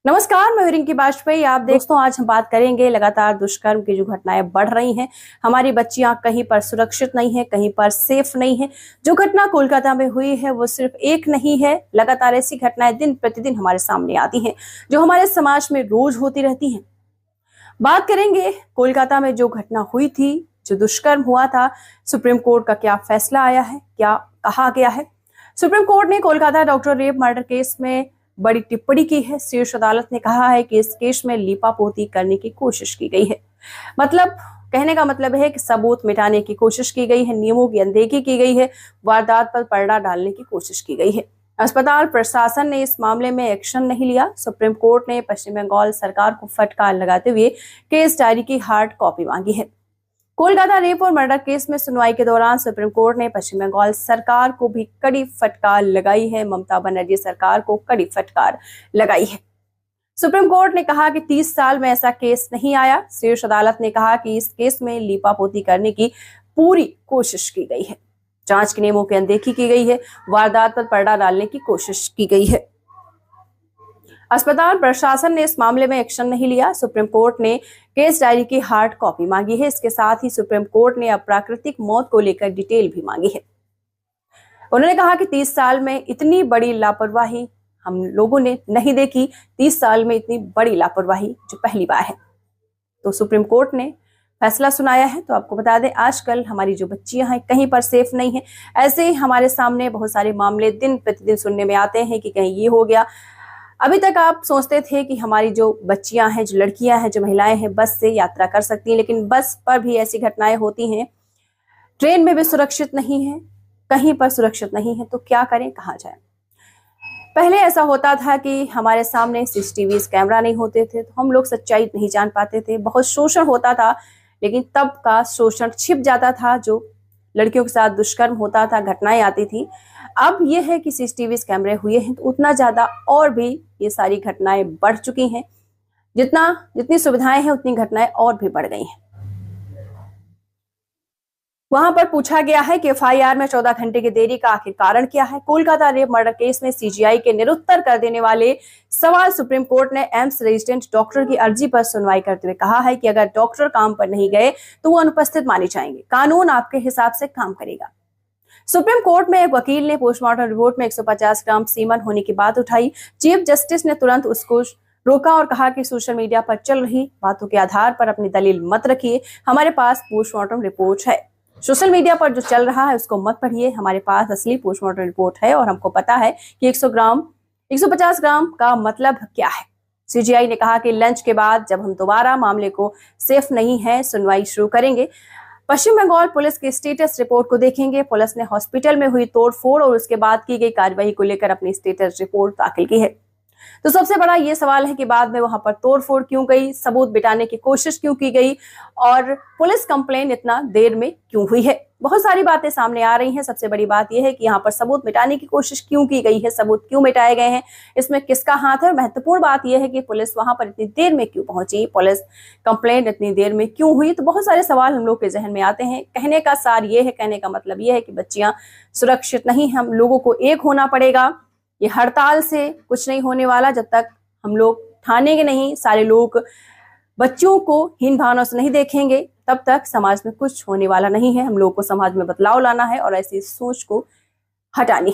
नमस्कार, मैं रिंकी वाजपेयी। आप दोस्तों, आज हम बात करेंगे लगातार दुष्कर्म की जो घटनाएं बढ़ रही हैं। हमारी बच्चियां कहीं पर सुरक्षित नहीं है, कहीं पर सेफ नहीं है। जो घटना कोलकाता में हुई है वो सिर्फ एक नहीं है, लगातार ऐसी घटनाएं दिन प्रतिदिन हमारे सामने आती हैं जो हमारे समाज में रोज होती रहती हैं। बात करेंगे कोलकाता में जो घटना हुई थी, जो दुष्कर्म हुआ था, सुप्रीम कोर्ट का क्या फैसला आया है, क्या कहा गया है। सुप्रीम कोर्ट ने Kolkata doctor rape murder case में बड़ी टिप्पणी की है। शीर्ष अदालत ने कहा है कि इस केस में लीपापोती करने की कोशिश की गई है। मतलब कहने का मतलब है कि सबूत मिटाने की कोशिश की गई है, नियमों की अनदेखी की गई है, वारदात पर पर्दा डालने की कोशिश की गई है। अस्पताल प्रशासन ने इस मामले में एक्शन नहीं लिया। सुप्रीम कोर्ट ने पश्चिम बंगाल सरकार को फटकार लगाते हुए केस डायरी की हार्ड कॉपी मांगी है। कोलकाता रेप और मर्डर केस में सुनवाई के दौरान सुप्रीम कोर्ट ने पश्चिम बंगाल सरकार को भी कड़ी फटकार लगाई है। ममता बनर्जी सरकार को कड़ी फटकार लगाई है। सुप्रीम कोर्ट ने कहा कि 30 साल में ऐसा केस नहीं आया। शीर्ष अदालत ने कहा कि इस केस में लीपापोती करने की पूरी कोशिश की गई है, जांच के नियमों की अनदेखी की गई है, वारदात पर पर्दा डालने की कोशिश की गई है। अस्पताल प्रशासन ने इस मामले में एक्शन नहीं लिया। सुप्रीम कोर्ट ने केस डायरी की हार्ड कॉपी मांगी है। इसके साथ ही सुप्रीम कोर्ट ने अप्राकृतिक मौत को लेकर डिटेल भी मांगी है। उन्होंने कहा कि 30 साल में इतनी बड़ी लापरवाही हम लोगों ने नहीं देखी। 30 साल में इतनी बड़ी लापरवाही जो पहली बार है। तो सुप्रीम कोर्ट ने फैसला सुनाया है। तो आपको बता दें, आजकल हमारी जो बच्चियां हैं कहीं पर सेफ नहीं है। ऐसे ही हमारे सामने बहुत सारे मामले दिन प्रतिदिन सुनने में आते हैं कि कहीं ये हो गया। अभी तक आप सोचते थे कि हमारी जो बच्चियां हैं, जो लड़कियां हैं, जो महिलाएं हैं, बस से यात्रा कर सकती हैं, लेकिन बस पर भी ऐसी घटनाएं होती हैं। ट्रेन में भी सुरक्षित नहीं है, कहीं पर सुरक्षित नहीं है। तो क्या करें, कहां जाएं। पहले ऐसा होता था कि हमारे सामने सीसीटीवी कैमरा नहीं होते थे, तो हम लोग सच्चाई नहीं जान पाते थे। बहुत शोषण होता था, लेकिन तब का शोषण छिप जाता था। जो लड़कियों के साथ दुष्कर्म होता था, घटनाएं आती थी। अब यह है कि सीसीटीवी कैमरे हुए हैं तो उतना ज्यादा और भी ये सारी घटनाएं बढ़ चुकी हैं। जितनी सुविधाएं हैं उतनी घटनाएं और भी बढ़ गई हैं। वहां पर पूछा गया है कि एफआईआर में 14 घंटे की देरी का आखिर कारण क्या है। कोलकाता रेप मर्डर केस में सीजीआई के निरुत्तर कर देने वाले सवाल सुप्रीम कोर्ट ने एम्स रेजिडेंट डॉक्टर की अर्जी पर सुनवाई करते हुए कहा है कि अगर डॉक्टर काम पर नहीं गए तो वो अनुपस्थित माने जाएंगे। कानून आपके हिसाब से काम करेगा। सुप्रीम कोर्ट में एक वकील ने पोस्टमार्टम रिपोर्ट में 150 ग्राम सीमन होने की बात उठाई। चीफ जस्टिस ने तुरंत उसको रोका और कहा कि सोशल मीडिया पर चल रही बातों के आधार पर अपनी दलील मत रखिए। हमारे पास पोस्टमार्टम रिपोर्ट है। सोशल मीडिया पर जो चल रहा है उसको मत पढ़िए। हमारे पास असली पोस्टमार्टम रिपोर्ट है और हमको पता है कि 150 ग्राम का मतलब क्या है। सीजीआई ने कहा कि लंच के बाद जब हम दोबारा मामले को सेफ नहीं है सुनवाई शुरू करेंगे, पश्चिम बंगाल पुलिस की स्टेटस रिपोर्ट को देखेंगे। पुलिस ने हॉस्पिटल में हुई तोड़फोड़ और उसके बाद की गई कार्रवाई को लेकर अपनी स्टेटस रिपोर्ट दाखिल की है। तो सबसे बड़ा ये सवाल है कि बाद में वहां पर तोड़फोड़ क्यों गई, सबूत बिटाने की कोशिश क्यों की गई और पुलिस कंप्लेन इतना देर में क्यों हुई है। बहुत सारी बातें सामने आ रही हैं। सबसे बड़ी बात यह है कि यहाँ पर सबूत मिटाने की कोशिश क्यों की गई है, सबूत क्यों मिटाए गए हैं, इसमें किसका हाथ है। महत्वपूर्ण बात यह है कि पुलिस वहां पर इतनी देर में क्यों पहुंची, पुलिस कंप्लेंट इतनी देर में क्यों हुई। तो बहुत सारे सवाल हम लोग के जहन में आते हैं। कहने का सार ये है, कहने का मतलब यह है कि बच्चियां सुरक्षित नहीं, हम लोगों को एक होना पड़ेगा। ये हड़ताल से कुछ नहीं होने वाला जब तक हम लोग ठानेंगे नहीं, सारे लोग बच्चों को हीन भावना से नहीं देखेंगे, तब तक समाज में कुछ होने वाला नहीं है। हम लोगों को समाज में बदलाव लाना है और ऐसी सोच को हटानी है।